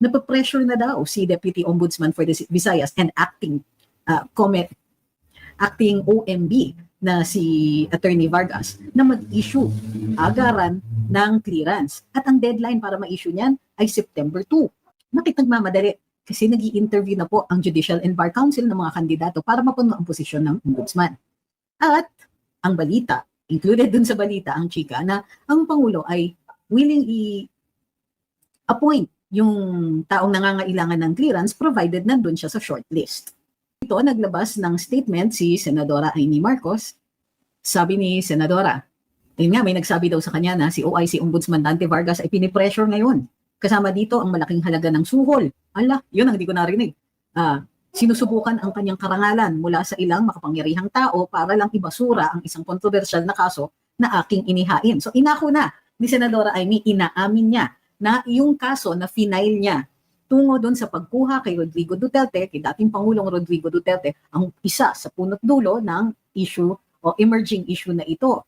napapressure na daw si Deputy Ombudsman for the Visayas and acting OMB na si Attorney Vargas na mag-issue agaran ng clearance. At ang deadline para ma-issue niyan ay September 2. Bakit nagmamadali? Kasi nag-i-interview na po ang Judicial and Bar Council ng mga kandidato para mapuno ang posisyon ng ombudsman. At ang balita, included dun sa balita ang chika na ang Pangulo ay willing i-appoint yung taong nangangailangan ng clearance provided nandun siya sa shortlist. Ito, naglabas ng statement si Senadora Amy Marcos. Sabi ni Senadora, yun nga, may nagsabi daw sa kanya na si OIC Ombudsman Dante Vargas ay pinipressure ngayon. Kasama dito ang malaking halaga ng suhol. Ala, yun ang hindi ko narinig. Sinusubukan ang kanyang karangalan mula sa ilang makapangyarihang tao para lang ibasura ang isang kontrobersyal na kaso na aking inihain. So inako na ni Senadora Amy, inaamin niya na yung kaso na final niya tungo doon sa pagkuha kay Rodrigo Duterte, kay dating Pangulong Rodrigo Duterte, ang isa sa punot dulo ng issue o emerging issue na ito.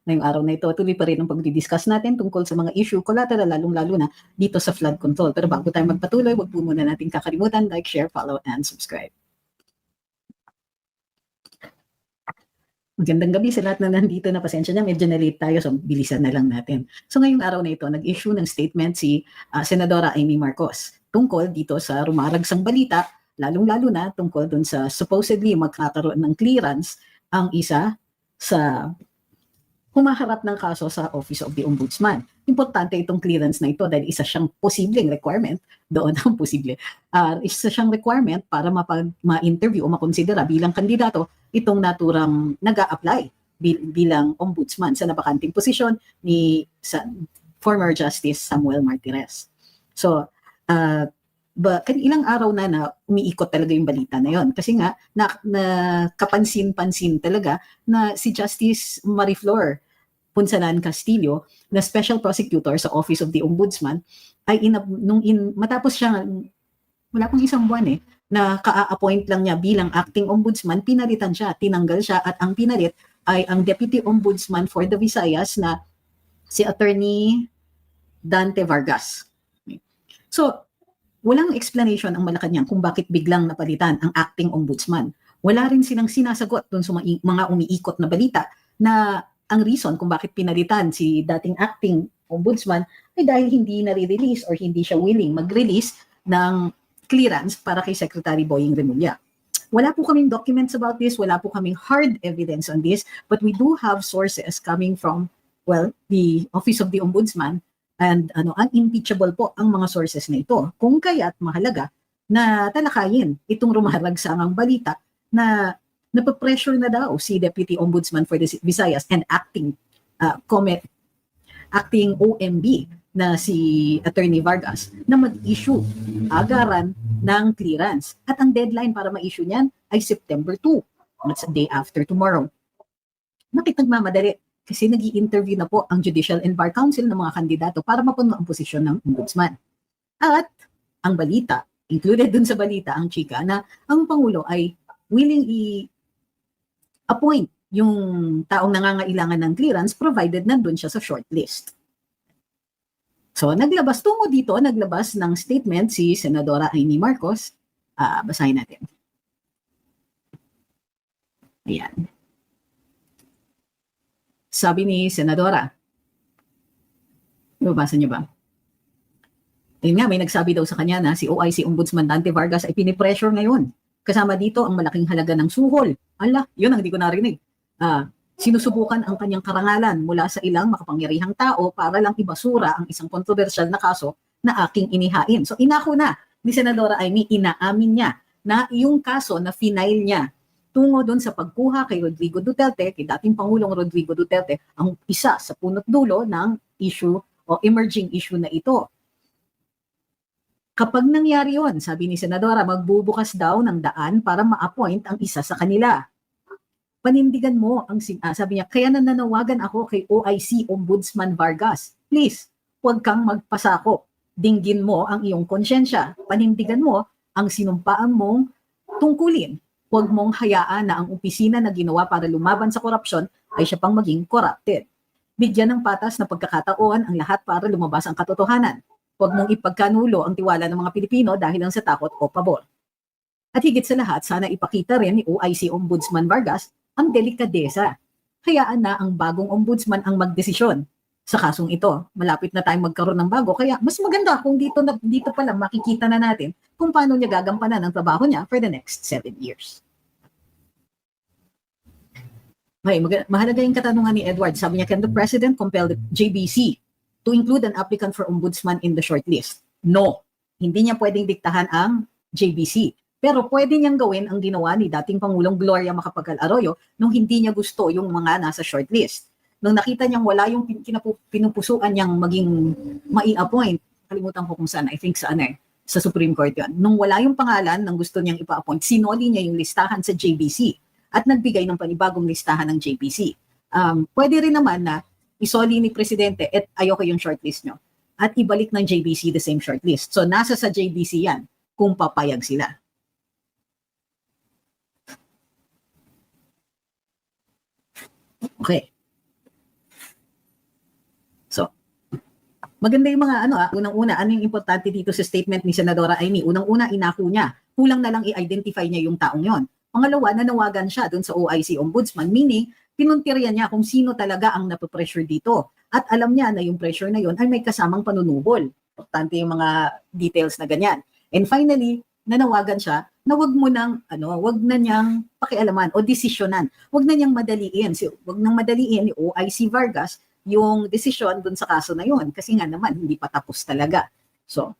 Ngayong araw na ito, tuloy pa rin ang pag-discuss natin tungkol sa mga issue collateral, lalong-lalo na dito sa flood control. Pero bago tayo magpatuloy, huwag po muna natin kakalimutan, like, share, follow, and subscribe. Magandang gabi sa lahat na nandito na. Pasensya na, medyo na-late tayo, so bilisan na lang natin. So ngayong araw na ito, nag-issue ng statement si Senadora Amy Marcos tungkol dito sa rumaragsang balita, lalong-lalo na tungkol dun sa supposedly magkakaroon ng clearance ang isa sa humaharap ng kaso sa Office of the Ombudsman. Importante itong clearance na ito dahil isa siyang posibleng requirement, doon ang posible, isa siyang requirement para ma-interview o makonsidera bilang kandidato itong naturang nag-a-apply bilang ombudsman sa nabakanting posisyon ni former Justice Samuel Martires. So, ilang araw na umiikot talaga yung balita na yon kasi nga kapansin-pansin talaga na si Justice Mariflor Punsalan Castillo na Special Prosecutor sa Office of the Ombudsman ay matapos siya, wala pong isang buwan na ka-appoint lang niya bilang acting ombudsman, pinalitan siya, tinanggal siya at ang pinalit ay ang Deputy Ombudsman for the Visayas na si Attorney Dante Vargas. So, walang explanation ang Malacanang kung bakit biglang napalitan ang acting ombudsman. Wala rin silang sinasagot dun sa mga umiikot na balita na ang reason kung bakit pinalitan si dating acting ombudsman ay dahil hindi nare-release or hindi siya willing mag-release ng clearance para kay Secretary Boying Remulla. Wala po kaming documents about this, wala po kaming hard evidence on this, but we do have sources coming from, the Office of the Ombudsman and unimpeachable po ang mga sources na ito. Kung kaya't mahalaga na talakayin itong rumaragsangang balita na napapressure na daw si Deputy Ombudsman for the Visayas and acting OMB na si Attorney Vargas na mag-issue agaran ng clearance. At ang deadline para ma-issue niyan ay September 2. That's a day after tomorrow. Bakit nagmamadali? Kasi nag-i-interview na po ang Judicial and Bar Council ng mga kandidato para mapuno ang posisyon ng ombudsman. At ang balita, included dun sa balita ang chika na ang Pangulo ay willing i-appoint yung taong nangangailangan ng clearance provided nandun siya sa shortlist. So naglabas ng statement si Senadora Amy Marcos. Basahin natin. Ayan. Sabi ni Senadora, nababasa niyo ba? Ayun nga, may nagsabi daw sa kanya na si OIC Ombudsman Dante Vargas ay pinipressure ngayon. Kasama dito ang malaking halaga ng suhol. Ala, yun ang hindi ko narinig. Sinusubukan ang kanyang karangalan mula sa ilang makapangyarihang tao para lang ibasura ang isang kontrobersyal na kaso na aking inihain. So inako na ni Senadora Amy, inaamin niya na yung kaso na final niya tungo doon sa pagkuha kay Rodrigo Duterte, kay dating Pangulong Rodrigo Duterte, ang isa sa punot dulo ng issue o emerging issue na ito. Kapag nangyari yon, sabi ni Senadora, magbubukas daw ng daan para ma-appoint ang isa sa kanila. Panindigan mo ang sabi niya, kaya nananawagan ako kay OIC Ombudsman Vargas. Please, huwag kang magpasako. Dinggin mo ang iyong konsyensya. Panindigan mo ang sinumpaan mong tungkulin. Huwag mong hayaan na ang opisina na ginawa para lumaban sa korupsyon ay siya pang maging corrupted. Bigyan ng patas na pagkakataon ang lahat para lumabas ang katotohanan. Huwag mong ipagkanulo ang tiwala ng mga Pilipino dahil lang sa takot o pabor. At higit sa lahat, sana ipakita rin ni OIC Ombudsman Vargas ang delikadesa. Hayaan na ang bagong ombudsman ang magdesisyon sa kasong ito. Malapit na tayong magkaroon ng bago, kaya mas maganda kung dito pa lang makikita na natin kung paano niya gagampanan ang trabaho niya for the next 7 years. Okay, mahalaga yung katanungan ni Edward. Sabi niya, can the President compel the JBC to include an applicant for ombudsman in the shortlist? No, hindi niya pwedeng diktahan ang JBC. Pero pwede niyang gawin ang ginawa ni dating Pangulong Gloria Macapagal Arroyo nung hindi niya gusto yung mga nasa shortlist. Nung nakita niyang wala yung pinupusuan niyang maging mai-appoint, kalimutan ko kung saan, I think sa Supreme Court yun. Nung wala yung pangalan ng gusto niyang ipa-appoint, sinoli niya yung listahan sa JBC at nagbigay ng panibagong listahan ng JBC. Pwede rin naman na isoli ni Presidente at ayoko yung shortlist nyo at ibalik ng JBC the same shortlist. So nasa sa JBC yan kung papayag sila. Okay. So, maganda yung mga unang-una, ano yung importante dito sa statement ni Senadora Amy? Unang-una, inako niya. Kulang na lang i-identify niya yung taong yon. Pangalawa, nanawagan siya dun sa OIC Ombudsman, meaning pinuntirya niya kung sino talaga ang napapressure dito. At alam niya na yung pressure na yon ay may kasamang panunubol. Importante yung mga details na ganyan. And finally, nanawagan siya na wag na niyang pakialaman o desisyonan. Wag na niyang madaliin. Wag nang madaliin ni OIC Vargas yung desisyon dun sa kaso na yon. Kasi nga naman, hindi pa tapos talaga. So,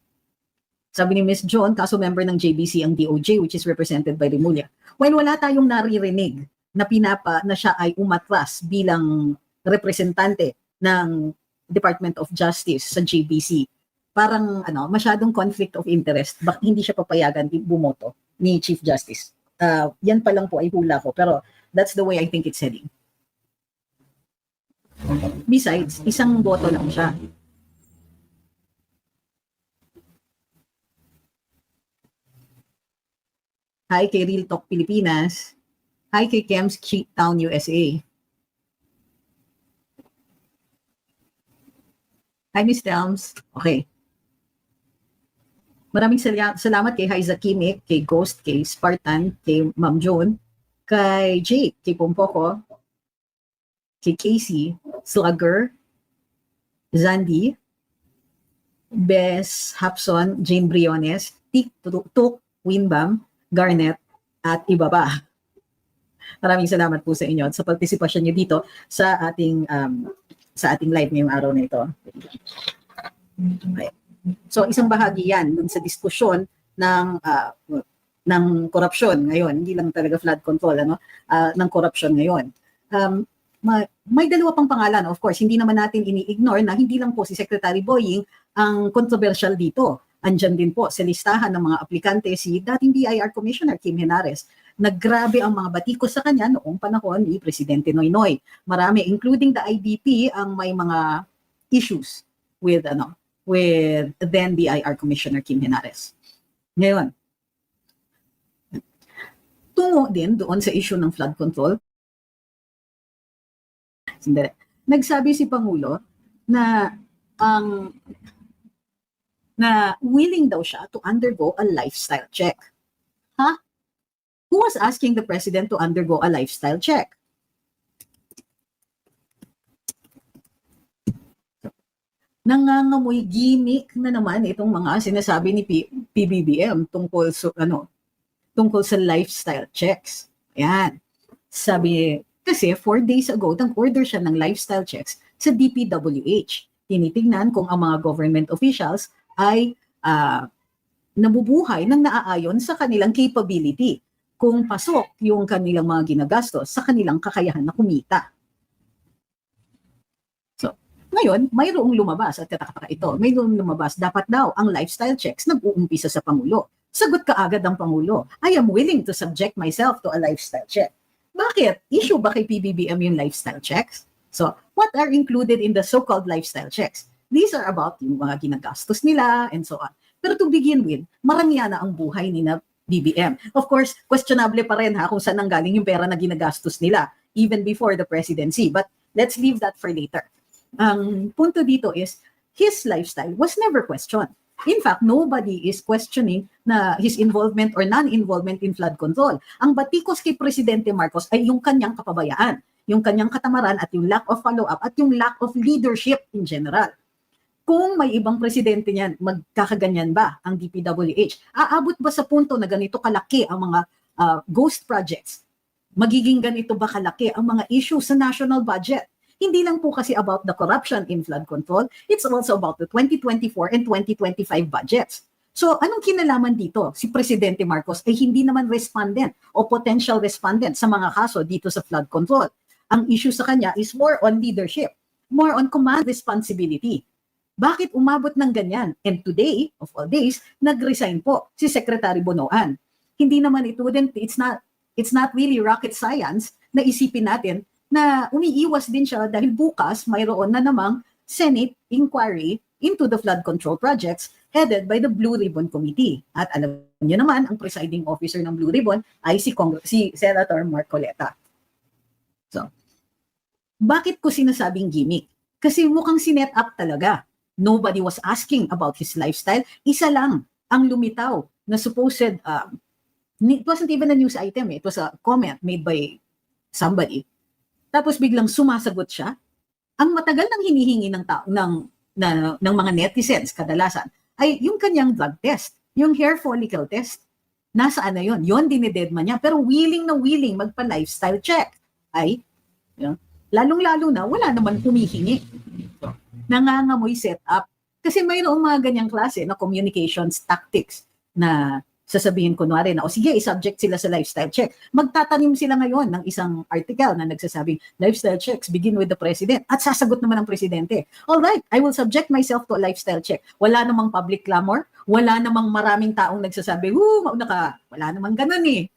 sabi ni Ms. John, kaso member ng JBC ang DOJ, which is represented by Remulla. While wala tayong naririnig na siya ay umatras bilang representante ng Department of Justice sa JBC, parang masyadong conflict of interest. Hindi siya papayagan bumoto ni Chief Justice. Yan pa lang po ay hula ko, pero that's the way I think it's heading. Besides, isang boto lang siya. Hi kay Real Talk Pilipinas. Hi kay Kems Cheat Town USA. Hi Miss Telms. Okay. Maraming salamat kay Haiza Kimik, kay Ghost, kay Spartan, kay Ma'am Joan, kay Jake, kay Pompoko, kay Casey, Slugger, Zandi, Bess Hapson, Jane Briones, Tik, Tuk, Winbam, Garnet, at iba pa. Maraming salamat po sa inyo at sa partisipasyon niyo dito sa ating live ngayong araw na ito. Okay. So isang bahagi yan dun sa diskusyon ng korupsyon ngayon, hindi lang talaga flood control ng korupsyon ngayon. May dalawa pang pangalan, of course, hindi naman natin ini-ignore na hindi lang po si Secretary Boying ang controversial dito. Andyan din po sa listahan ng mga aplikante si dating BIR Commissioner Kim Henares. Naggrabe ang mga batikos sa kanya noong panahon ni Presidente Noynoy. Marami, including the IDP, ang may mga issues with then BIR Commissioner Kim Henares. Ngayon, tungo din doon sa issue ng flood control. Nagsabi si Pangulo na willing daw siya to undergo a lifestyle check. Huh? Who was asking the president to undergo a lifestyle check? Nangangamoy gimmick na naman itong mga sinasabi ni PBBM tungkol sa lifestyle checks. Ayan. Sabi, kasi 4 days ago, nag-order siya ng lifestyle checks sa DPWH. Tinitingnan kung ang mga government officials ay nabubuhay ng naaayon sa kanilang capability. Kung pasok yung kanilang mga ginagastos sa kanilang kakayahan na kumita. So, ngayon, mayroong lumabas at katakataka ito. Mayroong lumabas, dapat daw ang lifestyle checks nag-uumpisa sa Pangulo. Sagot kaagad ng Pangulo, I am willing to subject myself to a lifestyle check. Bakit? Issue ba kay PBBM yung lifestyle checks? So, what are included in the so-called lifestyle checks? These are about yung mga ginagastos nila and so on. Pero to begin with, marangya na ang buhay ni BBM. Of course, questionable pa rin kung saan nanggaling yung pera na ginagastos nila even before the presidency. But let's leave that for later. Ang punto dito is, his lifestyle was never questioned. In fact, nobody is questioning na his involvement or non-involvement in flood control. Ang batikos kay Presidente Marcos ay yung kanyang kapabayaan, yung kanyang katamaran at yung lack of follow-up at yung lack of leadership in general. Kung may ibang presidente niyan, magkakaganyan ba ang DPWH? Aabot ba sa punto na ganito kalaki ang mga ghost projects? Magiging ganito ba kalaki ang mga issues sa national budget? Hindi lang po kasi about the corruption in flood control, it's also about the 2024 and 2025 budgets. So anong kinalaman dito? Si Presidente Marcos ay hindi naman respondent o potential respondent sa mga kaso dito sa flood control. Ang issue sa kanya is more on leadership, more on command responsibility. Bakit umabot ng ganyan? And today, of all days, nag-resign po si Secretary Bonoan. Hindi naman it's not really rocket science na isipin natin na umiiwas din siya dahil bukas mayroon na namang Senate inquiry into the flood control projects headed by the Blue Ribbon Committee. At alam niyo naman, ang presiding officer ng Blue Ribbon ay si Senator Marcoleta. So, bakit ko sinasabing gimmick? Kasi mukhang sinet up talaga. Nobody was asking about his lifestyle. Isa lang ang lumitaw na supposed, it wasn't even a news item, it was a comment made by somebody. Tapos biglang sumasagot siya. Ang matagal nang hinihingi ng mga netizens kadalasan ay yung kanyang blood test, yung hair follicle test. Nasaan na yun? Yun dinededma niya. Pero willing na willing magpa-lifestyle check. Ay, lalong-lalo na wala naman humihingi. So, nangangamoy setup. Kasi mayroong mga ganyang klase na communications tactics na sasabihin kunwari na, o sige, i-subject sila sa lifestyle check. Magtatanim sila ngayon ng isang article na nagsasabing, lifestyle checks begin with the president. At sasagot naman ng presidente, all right, I will subject myself to a lifestyle check. Wala namang public clamor, wala namang maraming taong nagsasabi, mauna ka, wala namang ganun eh.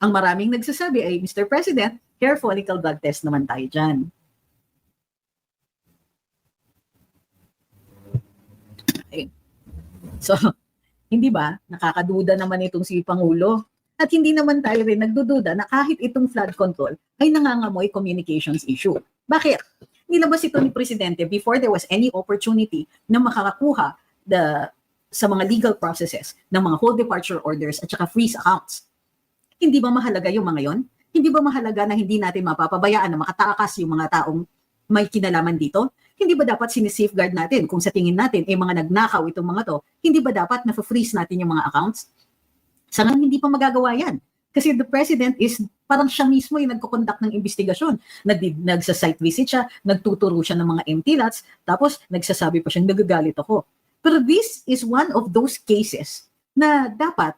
Ang maraming nagsasabi ay, Mr. President, hair follicle blood test naman tayo dyan. Okay. So, hindi ba, nakakaduda naman itong si Pangulo. At hindi naman tayo rin nagdududa na kahit itong flood control ay nangangamoy communications issue. Bakit? Nilabas ito ni Presidente before there was any opportunity na makakakuha sa mga legal processes ng mga hold departure orders at saka freeze accounts. Hindi ba mahalaga yung mga yon? Hindi ba mahalaga na hindi natin mapapabayaan na makatakas yung mga taong may kinalaman dito? Hindi ba dapat sinisafeguard natin kung sa tingin natin ay mga nagnakaw itong mga to, hindi ba dapat na-freeze natin yung mga accounts? Sa ngayon, hindi pa magagawa yan. Kasi the president is parang siya mismo yung nagko-conduct ng investigasyon. Nagsa-site visit siya, nagtuturo siya ng mga empty lots, tapos nagsasabi pa siya, nagagalit ako. Pero this is one of those cases na dapat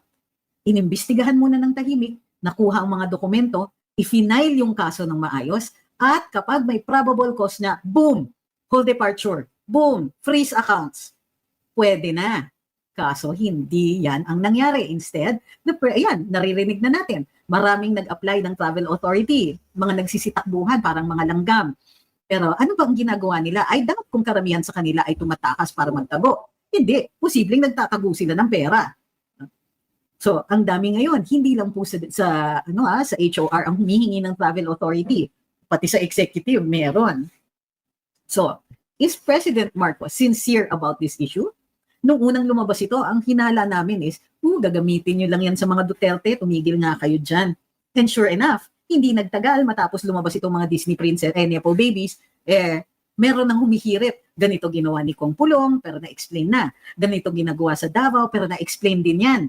inimbestigahan muna ng tahimik, nakuha ang mga dokumento, i-file yung kaso ng maayos, at kapag may probable cause na, boom, hold departure, boom, freeze accounts, pwede na. Kaso hindi yan ang nangyari. Instead, ayan, naririnig na natin. Maraming nag-apply ng travel authority, mga nagsisitakbuhan, parang mga langgam. Pero ano ba ang ginagawa nila? I doubt kung karamihan sa kanila ay tumatakas para magtago. Hindi, posibleng nagtatago sila ng pera. So, ang dami ngayon, hindi lang po sa HOR ang humihingi ng travel authority. Pati sa executive, meron. So, is President Marcos sincere about this issue? Nung unang lumabas ito, ang hinala namin is, gagamitin nyo lang yan sa mga Duterte, tumigil nga kayo dyan. And sure enough, hindi nagtagal matapos lumabas itong mga Disney princess, Nepo babies, meron nang humihirit. Ganito ginawa ni Kong Pulong, pero na-explain na. Ganito ginagawa sa Davao, pero na-explain din yan.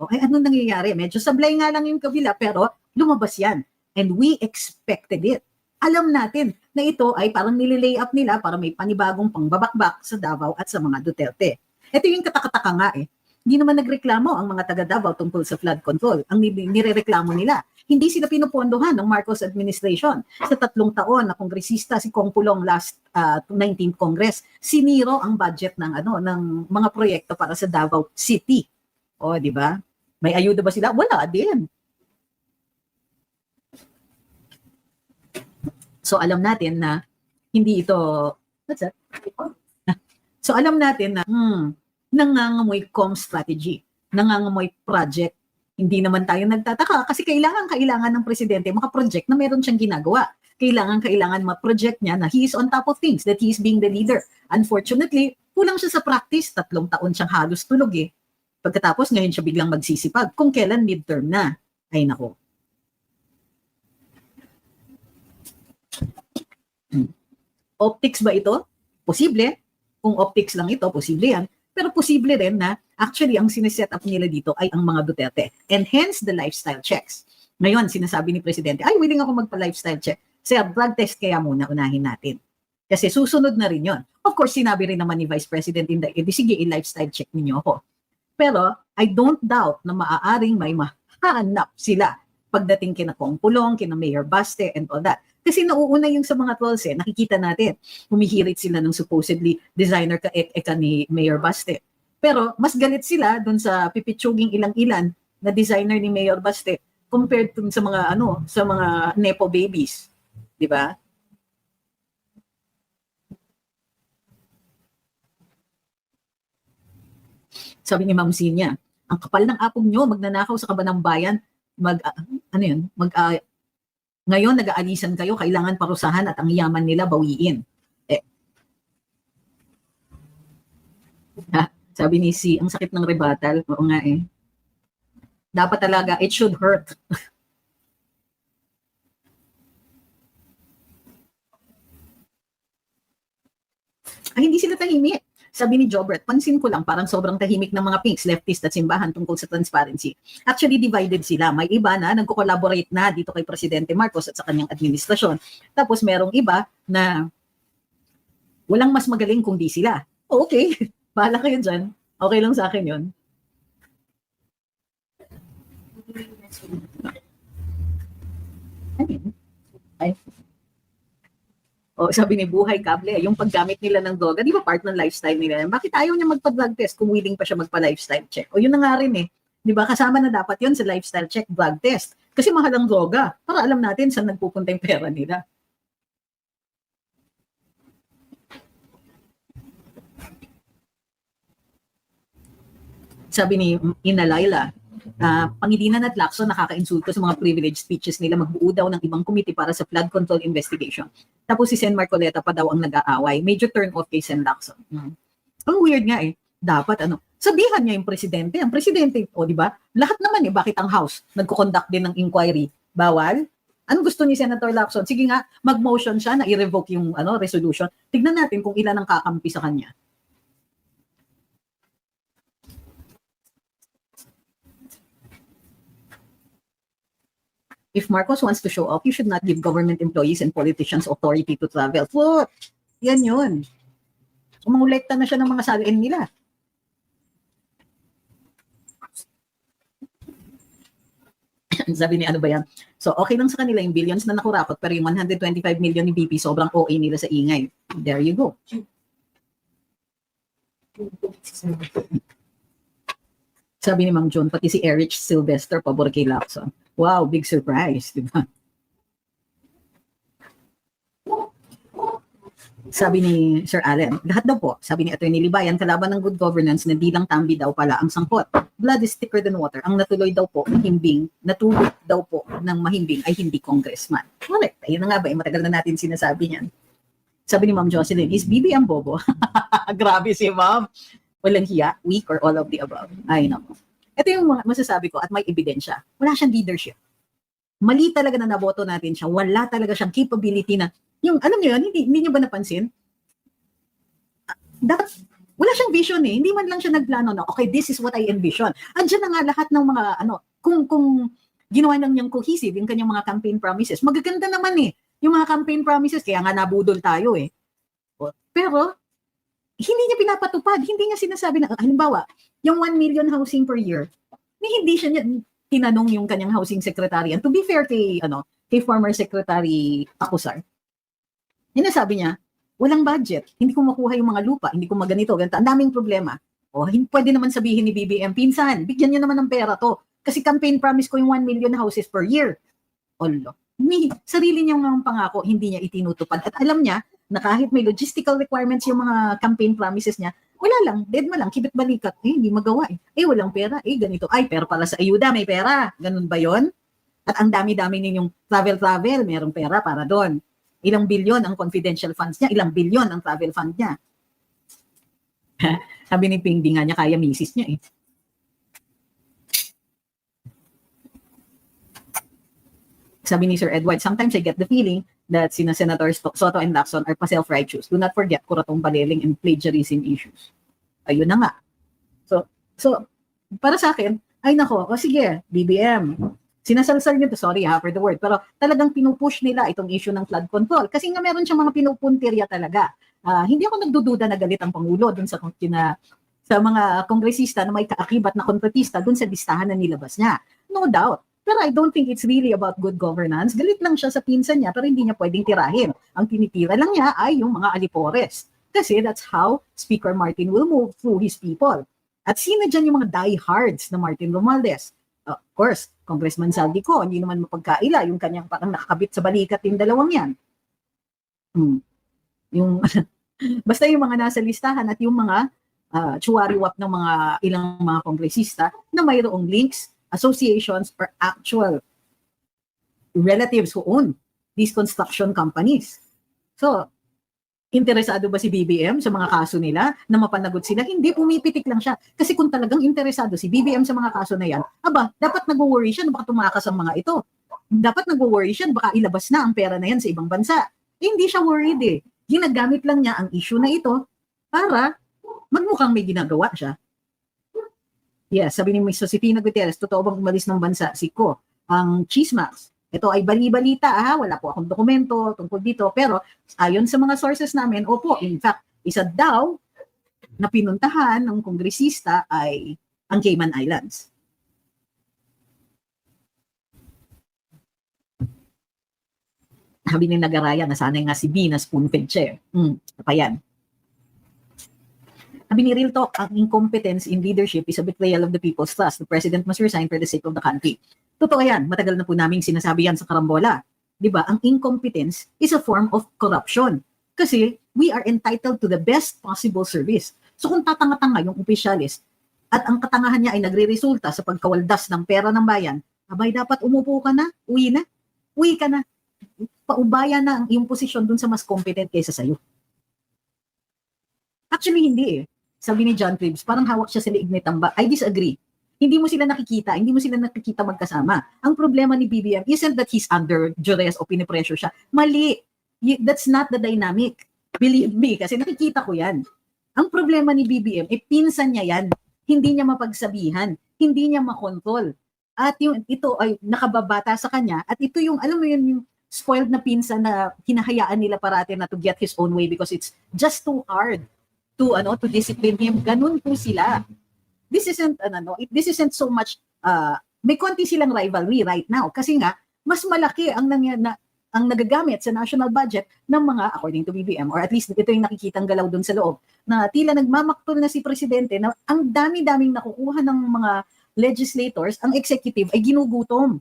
Okay, ano nangyayari? Medyo sablay nga lang yung kabila, pero lumabas yan. And we expected it. Alam natin na ito ay parang nililay up nila para may panibagong pangbabakbak sa Davao at sa mga Duterte. Ito yung katakataka nga eh. Hindi naman nagreklamo ang mga taga Davao tungkol sa flood control. Ang nirereklamo nila, hindi sila pinupondohan ng Marcos administration. Sa 3 taon na kongresista si Kong Pulong last 19th Congress, siniro ang budget ng mga proyekto para sa Davao City. O, di ba? May ayuda ba sila? Wala din. So alam natin na hindi ito, what's that? So alam natin na nangangamoy com strategy, nangangamoy project Hindi naman tayo nagtataka kasi kailangan ng presidente makaproject na meron siyang ginagawa. Kailangan ma-project niya na he is on top of things, that he is being the leader. Unfortunately, kulang siya sa practice. 3 taon siyang halos tulog eh. Pagkatapos ngayon siya biglang magsisipag. Kung kailan midterm na. Ay nako. Optics ba ito? Posible. Kung optics lang ito, posible yan. Pero posible rin na actually ang sineset up nila dito ay ang mga Duterte. And hence the lifestyle checks. Ngayon, sinasabi ni Presidente, ay willing ako magpa-lifestyle check. Sir, drug test kaya muna unahin natin. Kasi susunod na rin yon. Of course, sinabi rin naman ni Vice President Inday, sige, i-lifestyle check ninyo ako. Pero I don't doubt na maaaring may mahanap sila pagdating kina Kong Pulong, kina Mayor Baste, and all that. Kasi nauuna yung sa mga trolls eh, nakikita natin, humihirit sila ng supposedly designer ka ni Mayor Baste. Pero mas galit sila dun sa pipitsuging ilang-ilan na designer ni Mayor Baste compared dun sa mga sa mga nepo babies, 'di ba? Sabi ni Ma'am Sinya, ang kapal ng apong nyo, magnanakaw sa kabanang bayan, ngayon nag-aalisan kayo, kailangan parusahan at ang yaman nila bawiin. Sabi ni Si, ang sakit ng rebuttal. Oo nga eh. Dapat talaga, it should hurt. Ay, hindi sila tahimik. Sabi ni Jobert, pansin ko lang parang sobrang tahimik ng mga pinks, leftist at simbahan tungkol sa transparency. Actually, divided sila. May iba na nagko-collaborate na dito kay Presidente Marcos at sa kanyang administrasyon. Tapos merong iba na walang mas magaling kung di sila. Okay, bahala kayo dyan. Okay lang sa akin yun. Ay. Sabi ni Buhay Kable, yung paggamit nila ng droga, di ba part ng lifestyle nila? Bakit ayaw niya magpa-drug test kung willing pa siya magpa-lifestyle check? O yun na nga rin eh. Di ba? Kasama na dapat yun sa lifestyle check, drug test. Kasi mahal ang droga. Para alam natin saan nagpupunta yung pera nila. Sabi ni Ina Laila, Pangilinan at Lacson nakaka-insulto sa mga privileged speeches nila, magbuo daw ng ibang committee para sa flood control investigation. Tapos si Sen Marcoleta pa daw ang nag-aaway. Major turn off kay Sen Lacson. Ang weird nga eh. Dapat sabihan niya yung presidente. Ang presidente, di ba? Lahat naman bakit ang House nagko-conduct din ng inquiry? Bawal? Ano gusto ni Senator Lacson? Sige nga, mag-motion siya na i-revoke yung resolution. Tignan natin kung ilan ang kakampi sa kanya. If Marcos wants to show off, you should not give government employees and politicians authority to travel. What? Yan yun. Umangulekta na siya ng mga salin nila. Sabi ni ano ba yan? So, okay lang sa kanila yung billions na nakurakot, pero yung 125 million ni BP, sobrang OA nila sa ingay. There you go. Sabi ni Ma'am John, pati si Erich Sylvester pabor kay Lacson. Wow, big surprise, di ba? Sabi ni Sir Allen, lahat daw po, sabi ni Atty. Libayan, kalaban ng good governance na di lang tambi daw pala ang sangkot. Blood is thicker than water. Ang natuloy daw po, natulog daw po ng mahimbing ay hindi congressman. Correct. Ayun na nga ba, matagal na natin sinasabi niyan. Sabi ni Ma'am Jocelyn, is BB ang bobo? Grabe si Ma'am. Walang hiya, weak, or all of the above. Ay, naku. Ito yung masasabi ko at may ebidensya. Wala siyang leadership. Mali talaga na naboto natin siya. Wala talaga siyang capability na, yung, alam niyo yun, hindi niyo ba napansin? Dapat, wala siyang vision eh. Hindi man lang siya nagplano na, okay, this is what I envision. Andiyan na nga lahat ng mga, kung ginawa lang niyang cohesive, yung kanyang mga campaign promises, magaganda naman eh. Yung mga campaign promises, kaya nga nabudol tayo eh. Pero, hindi niya pinapatupad. Hindi niya sinasabi na, halimbawa, yung 1 million housing per year, hindi siya niya tinanong yung kanyang housing secretary. And to be fair kay former Secretary Acusar, sinasabi niya, walang budget, hindi ko makuha yung mga lupa, hindi ko maganito, ganito, ang daming problema. Pwede naman sabihin ni BBM, pinsan, bigyan niyo naman ng pera to. Kasi campaign promise ko yung 1 million houses per year. Sarili niya ng pangako, hindi niya itinutupad. At alam niya na kahit may logistical requirements yung mga campaign promises niya, Wala lang, dead ma lang, kibit balikat, hindi magawa walang pera, ganito, pero pala sa ayuda may pera, ganun ba yon? At ang dami-dami ninyong travel, merong pera para doon. Ilang bilyon ang confidential funds niya, ilang bilyon ang travel fund niya. Sabi ni Ping, di nga niya kaya misis niya Sabi ni Sir Edward, sometimes I get the feeling that sina Senators Soto and Lacson are pa-self-righteous. Do not forget kuratong baliling and plagiarism issues. Ayun na nga. So para sa akin, ay nako, sige, BBM. Sinasalsal nyo to, sorry for the word, pero talagang pinupush nila itong issue ng flood control. Kasi nga meron siyang mga pinupuntirya talaga. Hindi ako nagdududa na galit ang Pangulo dun sa mga kongresista na may kaakibat na kontratista dun sa listahan na nilabas niya. No doubt. Pero I don't think it's really about good governance. Galit lang siya sa pinsan niya pero hindi niya pwedeng tirahin. Ang tinitira lang niya ay yung mga alipores. Kasi that's how Speaker Martin will move through his people. At sino dyan yung mga diehards na Martin Romualdez? Of course, Congressman Saldico, hindi naman mapagkaila yung kanyang parang nakakabit sa balikat yung dalawang yan. Yung, basta yung mga nasa listahan at yung mga tsuwariwap ng mga ilang mga kongresista na mayroong links, associations, or actual relatives who own these construction companies. So, interesado ba si BBM sa mga kaso nila na mapanagot sila? Hindi, pumipitik lang siya. Kasi kung talagang interesado si BBM sa mga kaso na yan, dapat nag-worry siya na baka tumakas ang mga ito. Dapat nag-worry siya na baka ilabas na ang pera na yan sa ibang bansa. Hindi siya worried Ginagamit lang niya ang issue na ito para magmukhang may ginagawa siya. Yes, sabi ni Ms. Josefina Gutierrez, totoo bang umalis ng bansa si Ko? Ang Chismax. Ito ay bali-balita, wala po akong dokumento tungkol dito, pero ayon sa mga sources namin, opo, in fact, isa daw na pinuntahan ng kongresista ay ang Cayman Islands. Sabi ni Nagaraya na sana nga si B na spoon-fed siya. Pa yan. Sabi ni Real Talk, ang incompetence in leadership is a betrayal of the people's trust. The president must resign for the sake of the country. Totoo yan. Matagal na po namin sinasabi yan sa karambola. Diba? Ang incompetence is a form of corruption. Kasi we are entitled to the best possible service. So kung tatanga-tanga yung opisyalis at ang katangahan niya ay nagre-resulta sa pagkawaldas ng pera ng bayan, dapat umupo ka na, uwi ka na. Paubaya na ang iyong posisyon dun sa mas competent kaysa sa'yo. Actually, hindi Sabi ni John Cribs, parang hawak siya sa liig ni Tamba. I disagree. Hindi mo sila nakikita magkasama. Ang problema ni BBM isn't that he's under duress o pinipressure siya. Mali. That's not the dynamic. Believe me, kasi nakikita ko yan. Ang problema ni BBM, pinsan niya yan. Hindi niya mapagsabihan. Hindi niya makontrol. At ito ay nakababata sa kanya. At ito yung, alam mo yun, yung spoiled na pinsan na hinahayaan nila parati na to get his own way because it's just too hard to discipline him. Ganun po sila. This isn't so much may konti silang rivalry right now kasi nga mas malaki ang nagagamit sa national budget ng mga, according to BBM, or at least ito yung nakikitang galaw dun sa loob, na tila nagmamaktol na si presidente na ang dami-daming nakukuha ng mga legislators, ang executive ay ginugutom.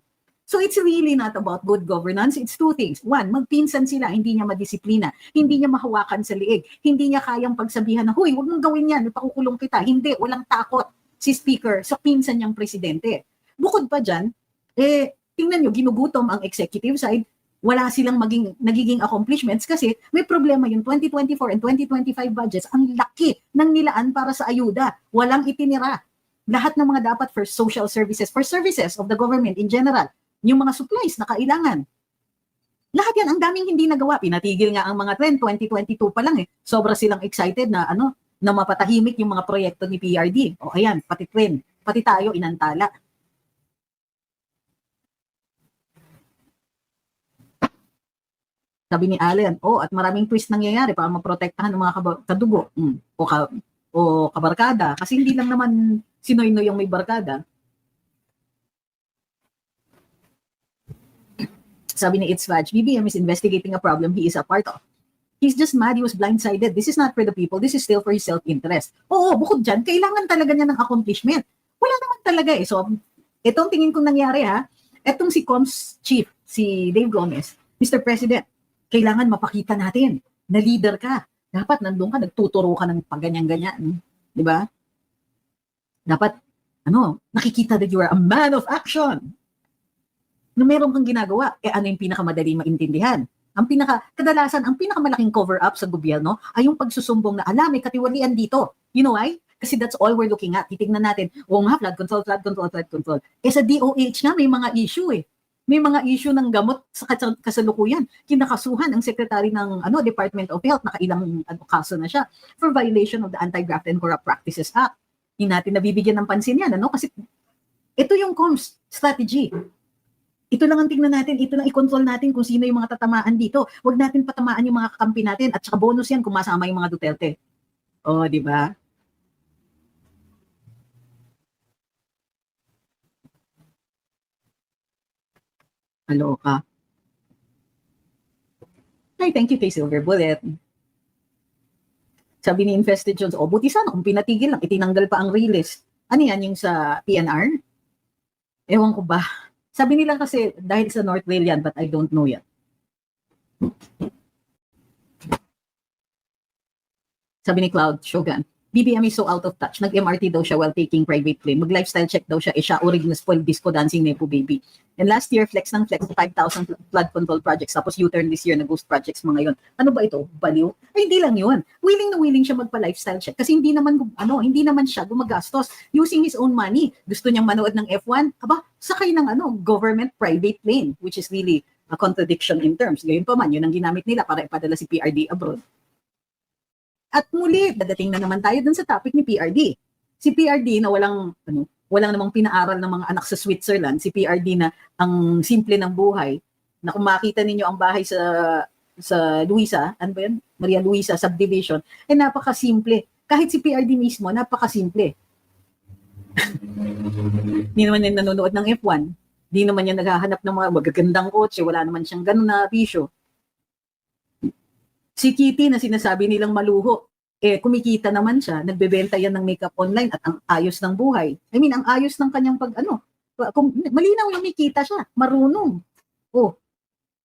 So it's really not about good governance. It's two things. One, magpinsan sila, hindi niya madisiplina, hindi niya mahawakan sa liig, hindi niya kayang pagsabihan na, huy, huwag mong gawin yan, ipakukulong kita. Hindi, walang takot si speaker sa pinsan niyang presidente. Bukod pa dyan, tingnan nyo, ginugutom ang executive side, wala silang nagiging accomplishments kasi may problema yung 2024 and 2025 budgets. Ang laki ng nilaan para sa ayuda. Walang itinira. Lahat ng mga dapat for social services, for services of the government in general, yung mga supplies na kailangan. Lahat yan, ang daming hindi nagawa. Pinatigil nga ang mga trend, 2022 pa lang Sobra silang excited na na mapatahimik yung mga proyekto ni PRD. O ayan, pati trend, pati tayo inantala. Sabi ni Allen, at maraming twist nangyayari para maprotektahan ng mga kadugo o kabarkada. Kasi hindi lang naman sinoyno yung may barkada. Sabi ni It's Fudge, BBM is investigating a problem he is a part of. He's just mad, he was blindsided. This is not for the people, this is still for his self-interest. Oo, bukod dyan, kailangan talaga niya ng accomplishment. Wala naman talaga So, itong tingin kong nangyari itong si Coms Chief, si Dave Gomez, Mr. President, kailangan mapakita natin na leader ka. Dapat nandun ka, nagtuturo ka ng pagganyan-ganyan. Di ba? Dapat, nakikita that you are a man of action. Na meron kang ginagawa, ano yung pinakamadali maintindihan? Kadalasan, ang pinakamalaking cover-up sa gobyerno ay yung pagsusumbong na, may katiwalian dito. You know why? Kasi that's all we're looking at. Titignan natin, flood control. Sa DOH nga, may mga issue eh. May mga issue ng gamot sa kasalukuyan. Kinakasuhan ang secretary ng Department of Health, nakailang kaso na siya, for violation of the Anti-Graft and Corrupt Practices Act. Hindi natin nabibigyan ng pansin yan, kasi ito yung comms strategy. Ito lang ang tingnan natin, ito lang i-control natin kung sino yung mga tatamaan dito. Huwag natin patamaan yung mga kakampi natin at saka bonus yan kung masama yung mga Duterte. Di ba? Aloka. Ay, thank you kay Silver Bullet. Sabi ni Infested Jones, buti sana kung pinatigil lang, itinanggal pa ang release. Ano yan, yung sa PNR? Ewan ko ba? Sabi nila kasi dahil sa North Rail yan, but I don't know yan. Sabi ni Cloud Shogun, BBM is so out of touch. Nag-MRT daw siya while taking private plane. Mag-lifestyle check daw siya. Siya original spoiled disco dancing Nepo baby. And last year, flex 5,000 flood control projects. Tapos U-turn this year na ghost projects mga yon. Ano ba ito? Baliw? Ay, hindi lang yun. Willing na willing siya magpa-lifestyle check. Kasi hindi naman siya gumagastos using his own money. Gusto niyang manood ng F1. Sakay ng government private plane, which is really a contradiction in terms. Gayon pa man, yun ang ginamit nila para ipadala si PRD abroad. At muli, dadating na naman tayo dun sa topic ni PRD. Si PRD na walang namang pinaaral ng mga anak sa Switzerland, si PRD na ang simple ng buhay, na kung makita ninyo ang bahay sa Luisa, ano ba yan? Maria Luisa subdivision, napakasimple. Kahit si PRD mismo, napakasimple. Hindi naman yan nanonood ng F1. Hindi naman yan naghahanap ng mga magagandang kotse, wala naman siyang ganun na bisyo. Si Kitty na sinasabi nilang maluho, kumikita naman siya, nagbebenta yan ng makeup online at ang ayos ng buhay. I mean, ang ayos ng kanyang malinaw yung may kita siya, marunong.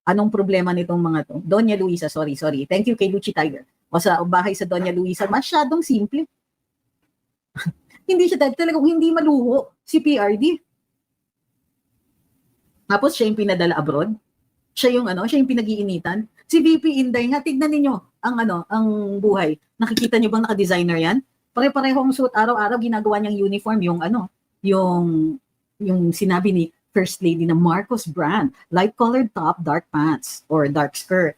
Anong problema nitong mga to? Doña Luisa, sorry. Thank you kay Luchi Tiger. O sa bahay sa Doña Luisa, masyadong simple. Hindi siya talagang hindi maluho si PRD. Tapos siya yung pinadala abroad. Siya yung pinag-iinitan. Si VP Inday nga, tignan ninyo ang buhay. Nakikita niyo bang naka-designer yan? Pare-parehong suit, araw-araw ginagawa niyang uniform, yung sinabi ni First Lady na Marcos brand, light-colored top, dark pants, or dark skirt.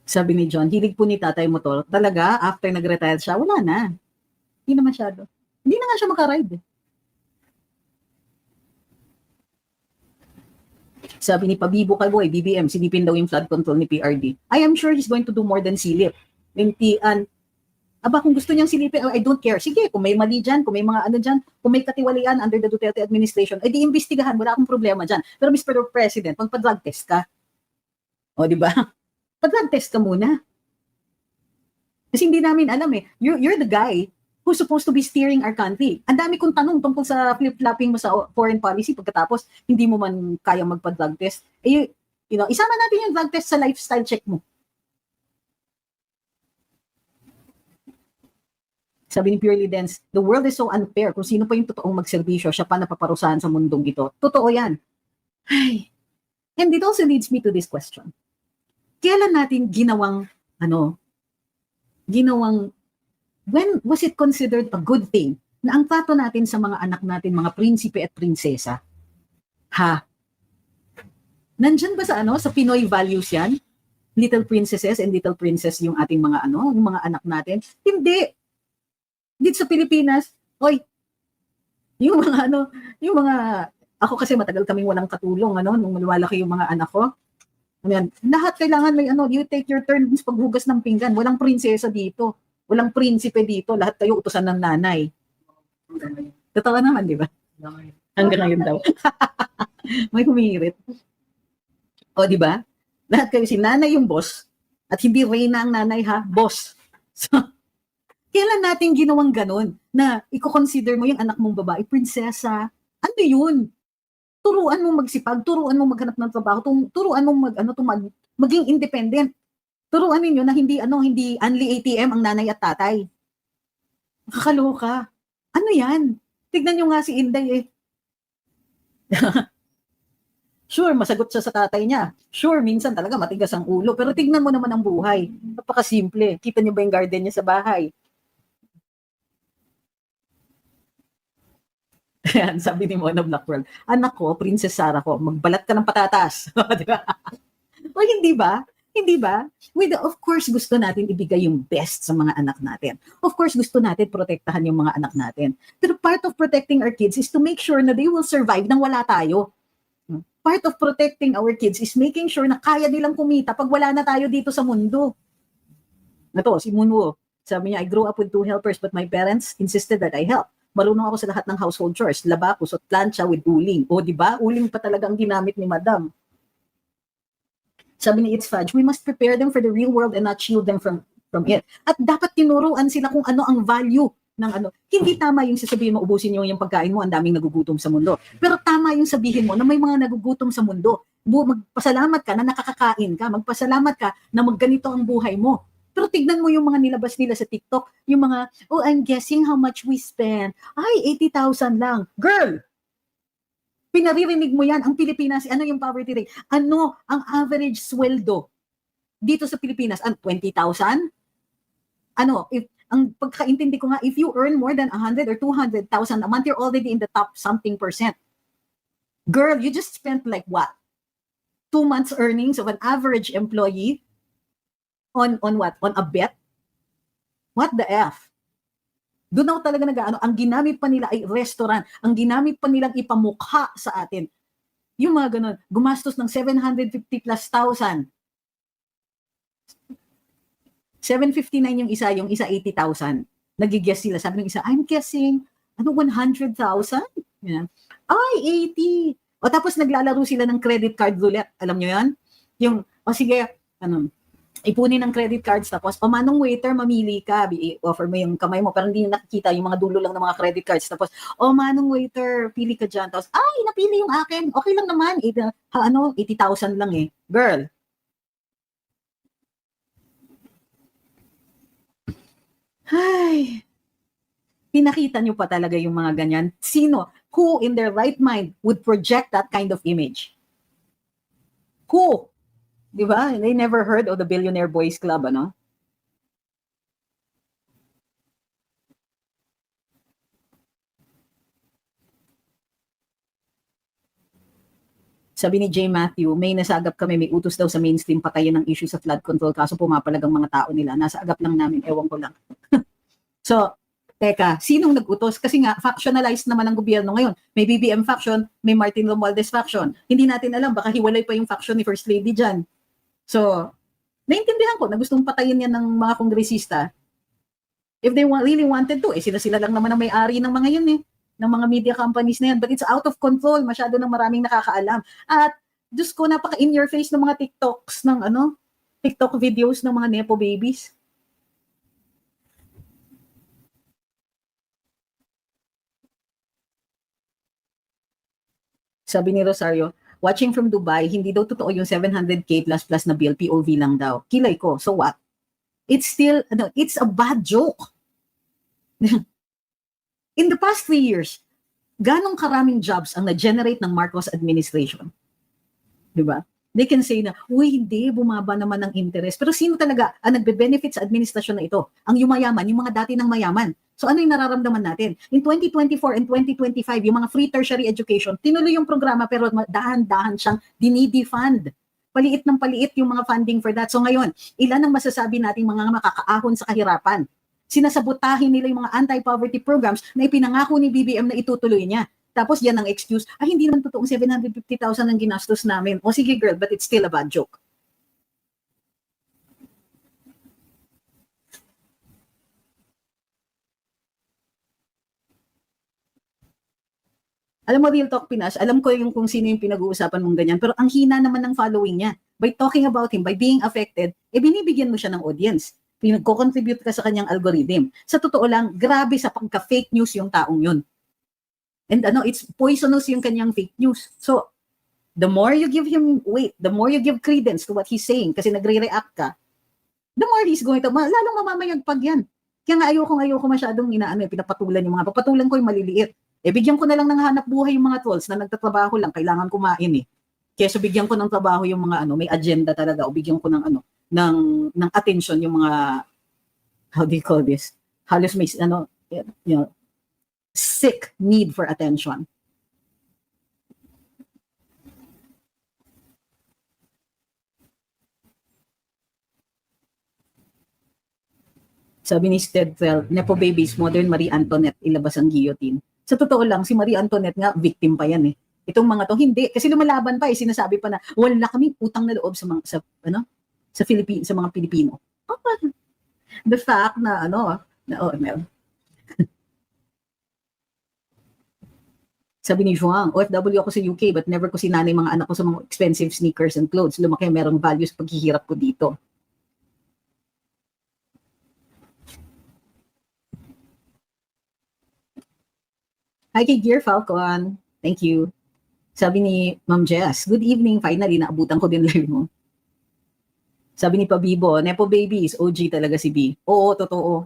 Sabi ni John, hilig po ni tatay motor. Talaga, after nag-retire siya, wala na. Hindi na masyado. Hindi na nga siya makaride. Sabi ni Pabibo Kalboy, BBM, silipin daw yung flood control ni PRD. I am sure he's going to do more than silip. Kung gusto niyang silipin, I don't care. Sige, kung may mali dyan, kung may mga dyan, kung may katiwalian under the Duterte administration, di imbestigahan, wala akong problema dyan. Pero Mr. President, magpa-drug test ka. Di ba? Pa-drug test ka muna. Kasi hindi namin alam you're the guy who's supposed to be steering our country. Ang dami kong tanong tungkol sa flip-flopping mo sa foreign policy pagkatapos hindi mo man kayang magpa-drug test. Isama natin yung drug test sa lifestyle check mo. Sabi ni Purely Dance, the world is so unfair. Kung sino pa yung totoong magserbisyo, siya pa napaparusahan sa mundong ito. Totoo yan. Ay. And it also leads me to this question. Kailan natin when was it considered a good thing na ang trato natin sa mga anak natin, mga prinsipe at prinsesa? Nandyan ba sa Pinoy values yan? Little princesses and little princess yung ating mga yung mga anak natin? Hindi. Dito sa Pilipinas, yung mga, ako kasi matagal kaming walang katulong, nung lumalaki yung mga anak ko. Lahat kailangan may you take your turn sa paghugas ng pinggan. Walang prinsesa dito. Walang prinsipe dito, lahat kayo utusan ng nanay. Totoo naman, di ba? Hanggang ngayon daw. May humihirit. Di ba? Lahat kayo, si nanay yung boss, at hindi reyna ang nanay boss. So, kailan natin ginawang ganun, na i-consider mo yung anak mong babae, prinsesa, ano yun? Turuan mong magsipag, turuan mong maghanap ng trabaho, turuan mong maging independent. Turuan ninyo na hindi only ATM ang nanay at tatay. Nakakaloka. Ano yan? Tignan nyo nga si Inday eh. Sure, masagot siya sa tatay niya. Sure, minsan talaga matigas ang ulo. Pero tignan mo naman ang buhay. Napakasimple. Kita niyo ba yung garden niya sa bahay? Ayan, sabi ni Mona Blackworld, anak ko, Princess Sarah ko, magbalat ka ng patatas. Di ba? O hindi ba? Hindi ba? Of course, gusto natin ibigay yung best sa mga anak natin. Of course, gusto natin protektahan yung mga anak natin. Pero part of protecting our kids is to make sure na they will survive nang wala tayo. Part of protecting our kids is making sure na kaya nilang kumita pag wala na tayo dito sa mundo. Ito, si Munwo, sabi niya, I grew up with 2 helpers but my parents insisted that I help. Marunong ako sa lahat ng household chores, laba, kusot, plancha with uling. O, di ba? Uling pa talaga ang ginamit ni Madam. Sabi ni It's Fudge, we must prepare them for the real world and not shield them from it. At dapat tinuruan sila kung ano ang value ng ano. Hindi tama yung sasabihin mo, ubusin niyo yung pagkain mo, ang daming nagugutom sa mundo. Pero tama yung sabihin mo na may mga nagugutom sa mundo. Magpasalamat ka na nakakakain ka. Magpasalamat ka na magganito ang buhay mo. Pero tignan mo yung mga nilabas nila sa TikTok, yung mga, oh, I'm guessing how much we spend. Ay, 80,000 lang. Girl! Pinaririnig mo yan, ang Pilipinas, ano yung poverty rate? Ano ang average sweldo dito sa Pilipinas? 20,000? Ano, ang pagkaintindi ko nga, if you earn more than 100 or 200,000 a month, you're already in the top something percent. Girl, you just spent like what? 2 months earnings of an average employee on what? On a bet? What the F? Doon ako talaga nag-ano, ang ginamit pa nila ay restaurant, ang ginamit pa nilang ipamukha sa atin. Yung mga ganun, gumastos ng 750 plus thousand. 759 yung isa 80,000. Nag-guess sila. Sabi ng isa, I'm guessing, 100,000? Yeah. Ay, 80. O tapos naglalaro sila ng credit card roulette. Alam nyo yan? Yung, sige, ipunin ng credit cards, tapos manong waiter, mamili ka, offer mo yung kamay mo, pero hindi nakikita yung mga dulo lang ng mga credit cards, tapos, manong waiter, pili ka dyan, tapos, ay, napili yung akin, okay lang naman, 80,000 lang eh. Girl. Ay, pinakita nyo pa talaga yung mga ganyan. Sino? Who in their right mind would project that kind of image? Who? Di ba? They never heard of the Billionaire Boys Club, ano? Sabi ni J. Matthew, may nasagap kami, may utos daw sa mainstream patayin ng issue sa flood control, kaso pumapalag ang mga tao nila. Nasa agap lang namin, ewan ko lang. So, teka, sinong nag-utos? Kasi nga, factionalized naman ang gobyerno ngayon. May BBM faction, may Martin Romualdez faction. Hindi natin alam, baka hiwalay pa yung faction ni First Lady dyan. So, naintindihan ko na gustong patayin yan ng mga kongresista. If they really wanted to, sila lang naman ang may-ari ng mga yun eh, ng mga media companies na yan. But it's out of control, masyado ng maraming nakakaalam. At, Diyos ko, napaka-in-your-face ng mga TikToks ng TikTok videos ng mga Nepo babies. Sabi ni Rosario, watching from Dubai, hindi daw totoo yung 700K plus na bill, POV lang daw. Kilay ko, so what? It's still, it's a bad joke. In the past 3 years, ganong karaming jobs ang na-generate ng Marcos administration? Diba? They can say na, uy, hindi, bumaba naman ang interest. Pero sino talaga ang nagbe-benefit sa administrasyon na ito? Ang yumayaman, yung mga dati ng mayaman. So ano yung nararamdaman natin? In 2024 and 2025, yung mga free tertiary education, tinuloy yung programa pero dahan-dahan siyang dinidefund. Paliit ng paliit yung mga funding for that. So ngayon, ilan ang masasabi nating mga makakaahon sa kahirapan? Sinasabotahin nila yung mga anti-poverty programs na ipinangako ni BBM na itutuloy niya. Tapos yan ang excuse, hindi naman totoong 750,000 ang ginastos namin. O sige girl, but it's still a bad joke. Alam mo, Real Talk Pinas, alam ko yung kung sino yung pinag-uusapan mong ganyan, pero ang hina naman ng following niya. By talking about him, by being affected, binibigyan mo siya ng audience. Pinag-contribute ka sa kanyang algorithm. Sa totoo lang, grabe sa pagka-fake news yung taong yun. And it's poisonous yung kanyang fake news. So, the more you give him weight, the more you give credence to what he's saying, kasi nagre-react ka, the more he's going to, lalong mamamayagpag yan. Kaya nga ayoko masyadong pinapatulan yung mga, papatulan ko yung maliliit. Bigyan ko na lang ng hanap buhay yung mga trolls na nagtatrabaho lang, kailangan kumain Kaya so bigyan ko ng trabaho yung mga may agenda talaga, o bigyan ko ng ng attention yung mga, how do you call this? Halos may sick need for attention. Sabi ni Stedfeld, Nepo babies, modern Marie Antoinette, ilabas ang guillotine. Sa totoo lang, si Marie Antoinette nga, victim pa yan Itong mga to, hindi. Kasi lumalaban pa sinasabi pa na, wala kami utang na loob sa mga, sa sa mga Pilipino. The fact na, meron. Sabi ni Juan, OFW ako sa UK but never ko sinanay mga anak ko sa mga expensive sneakers and clothes. Lumaki merong values paghihirap ko dito. Hi kay Gear Falcon. Thank you. Sabi ni Ma'am Jess, good evening. Finally, naabutan ko din live mo. Sabi ni Pabibo, Nepo babies, OG talaga si B. Oo, totoo.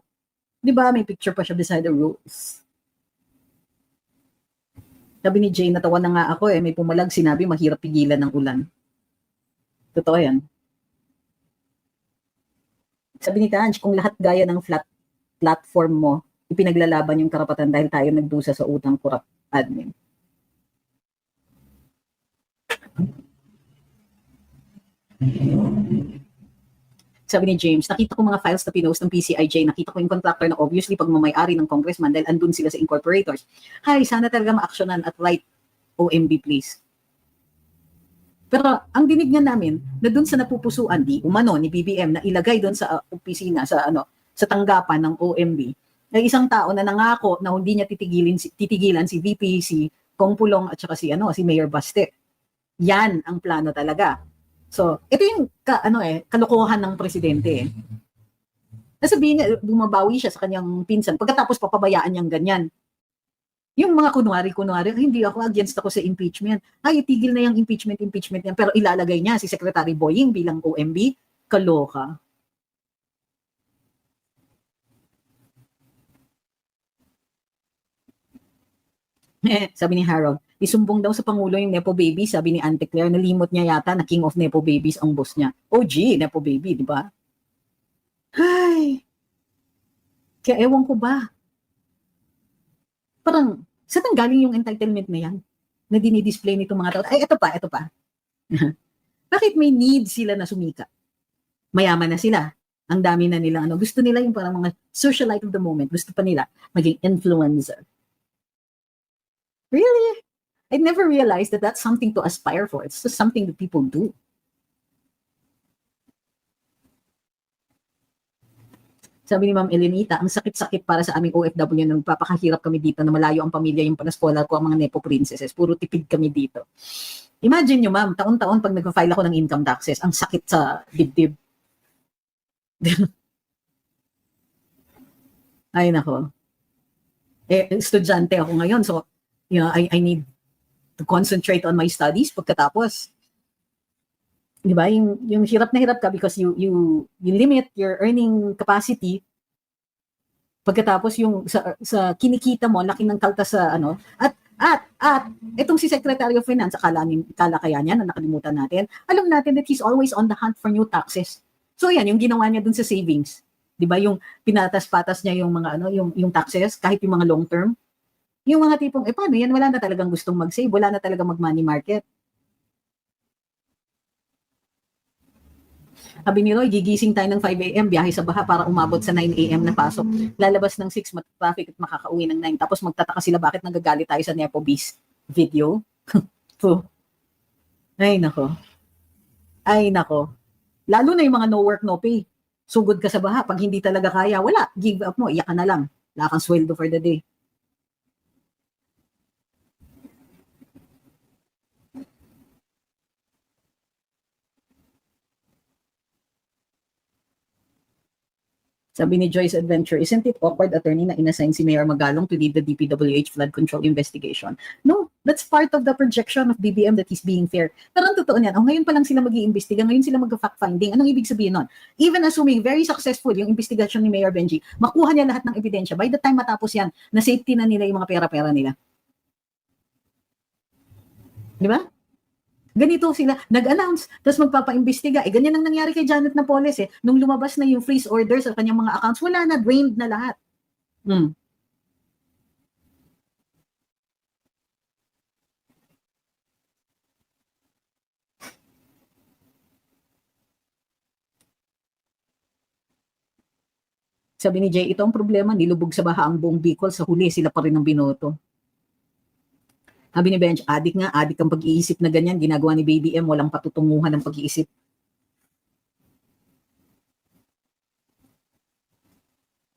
Di ba may picture pa siya beside the rose? Sabi ni Jane, natawa na nga ako may pumalag, sinabi mahirap pigilan ng ulan. Totoo yan. Sabi ni Tanj, kung lahat gaya ng platform mo, ipinaglalaban yung karapatan dahil tayo nagdusa sa utang corrupt admin. Sabi ni James, nakita ko mga files na pinost ng PCIJ, nakita ko yung contractor na obviously pagmamayari ng congressman dahil andun sila sa incorporators. Hay, sana talaga ma-actionan at right OMB please. Pero ang dinig nga namin na dun sa napupusuan di umano ni BBM na ilagay dun sa opisina sa tanggapan ng OMB ay isang tao na nangako na hindi niya titigilan si VP, si Kong Pulong at saka si Mayor Baste. Yan ang plano talaga. So, ito yung kalokohan ng presidente Nasabihin niya, bumabawi siya sa kanyang pinsan pagkatapos papabayaan niyang ganyan. Yung mga kunwari, hindi ako against ako sa impeachment. Ay, itigil na yung impeachment yan. Pero ilalagay niya si Secretary Boying bilang OMB. Kaloka. Sabi ni Harold, isumbong daw sa Pangulo yung Nepo Baby, sabi ni Auntie Claire, nalimot niya yata na king of Nepo Babies ang boss niya. OG, Nepo Baby, di ba? Ay, kaya ewan ko ba? Parang, saan ang galing yung entitlement na yan? Na dinidisplay nitong mga tao. Ay, ito pa. Bakit may need sila na sumika? Mayaman na sila. Ang dami na nila, gusto nila yung parang mga socialite of the moment. Gusto pa nila maging influencer. Really? I never realized that that's something to aspire for. It's just something that people do. Sabi ni Ma'am Elenita, ang sakit-sakit para sa aming OFW na nagpapakahirap kami dito na malayo ang pamilya, yung panaskolar ko, ang mga Nepo princesses. Puro tipid kami dito. Imagine nyo, ma'am, taon-taon pag nag-file ako ng income taxes, ang sakit sa dibdib. Ay, nako. Estudyante ako ngayon, so I need to concentrate on my studies pagkatapos. Di ba? Yung hirap na hirap ka because you limit your earning capacity. Pagkatapos yung sa kinikita mo, laki ng kaltas sa at itong si Secretary of Finance, akala kaya niya na nakalimutan natin. Alam natin that he's always on the hunt for new taxes. So yan, yung ginawa niya dun sa savings. Di ba? Yung pinatas-patas niya yung mga yung taxes, kahit yung mga long term. Yung mga tipong, paano yan? Wala na talagang gustong mag-save, wala na talagang mag-money market. Sabi ni Roy, gigising tayo ng 5 a.m., biyahe sa baha para umabot sa 9 a.m. na pasok. Lalabas ng 6, traffic at makakauwi ng 9. Tapos magtataka sila bakit nagagalit tayo sa Nepo Beast video. So, ay nako. Lalo na yung mga no work, no pay. Sugod ka sa baha. Pag hindi talaga kaya, wala. Give up mo, iyak ka na lang. Wala kang sweldo for the day. Sabi ni Joyce Adventure, isn't it awkward, attorney, na inassign si Mayor Magalong to lead the DPWH flood control investigation? No, that's part of the projection of BBM that he's being fair. Pero ang totoo niyan, ngayon pa lang sila mag-iimbestiga, ngayon sila mag-fact-finding. Anong ibig sabihin nun? Even assuming very successful yung investigation ni Mayor Benji, makuha niya lahat ng ebidensya. By the time matapos yan, na safety na nila yung mga pera-pera nila. Di ba? Ganito sila nag-announce, tapos magpapaimbestiga. Ganyan ang nangyari kay Janet Napoles Nung lumabas na yung freeze order sa kanyang mga accounts, wala na, drained na lahat. Sabi ni Jay, ito ang problema, nilubog sa baha ang buong Bicol, sa huli sila pa rin ang binoto. Sabi ni Bench, adik ang pag-iisip na ganyan, ginagawa ni Baby M, walang patutunguhan ng pag-iisip.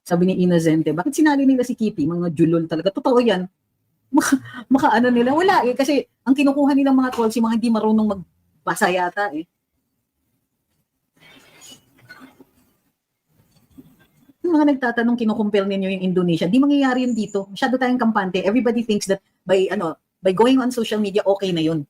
Sabi ni Inocente, bakit sinali nila si Kitty? Mga julol talaga. Totoo yan. Maka ano nila, wala kasi ang kinukuha nilang mga trolls, yung mga hindi marunong magbasa yata Yung mga nagtatanong, kinukumpare ninyo yung Indonesia, di mangyayari yun dito. Masyado tayong kampante. Everybody thinks that by going on social media, okay na yun.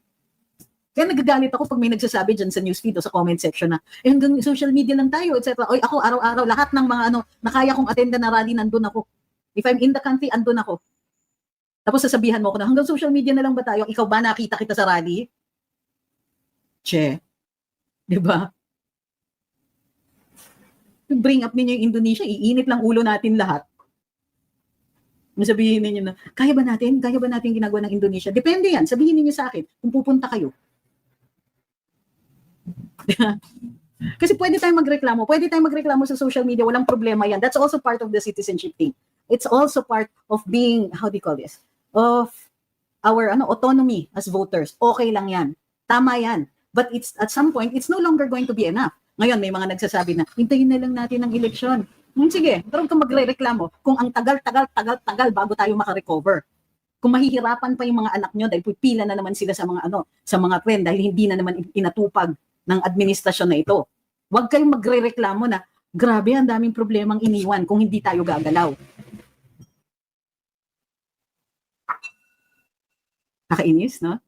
Kaya nagagalit ako pag may nagsasabi dyan sa newsfeed o sa comment section na, hanggang social media lang tayo, etc. Oy, ako araw-araw, lahat ng mga na kaya kong attenda na rally, nandun ako. If I'm in the country, andun ako. Tapos sasabihan mo ko na, hanggang social media na lang ba tayo? Ikaw ba nakita kita sa rally? Che. Diba? Bring up ninyo yung Indonesia, iinit lang ulo natin lahat. Sabihin niyo na, kaya ba natin ginagawa ng Indonesia? Depende yan. Sabihin niyo sa akin kung pupunta kayo. Kasi pwede tayong magreklamo sa social media, walang problema yan. That's also part of the citizenship thing. It's also part of being, how do you call this? Of our autonomy as voters. Okay lang yan. Tama yan. But it's at some point, it's no longer going to be enough. Ngayon, may mga nagsasabi na, hintayin na lang natin ang eleksyon. Sige, pero kung magre-reklamo, kung ang tagal bago tayo makarecover. Kung mahihirapan pa yung mga anak nyo dahil pipila na naman sila sa mga trend dahil hindi na naman inatupag ng administrasyon na ito. Huwag kayong magre-reklamo na, grabe, ang daming problemang iniwan kung hindi tayo gagalaw. Nakainis, no?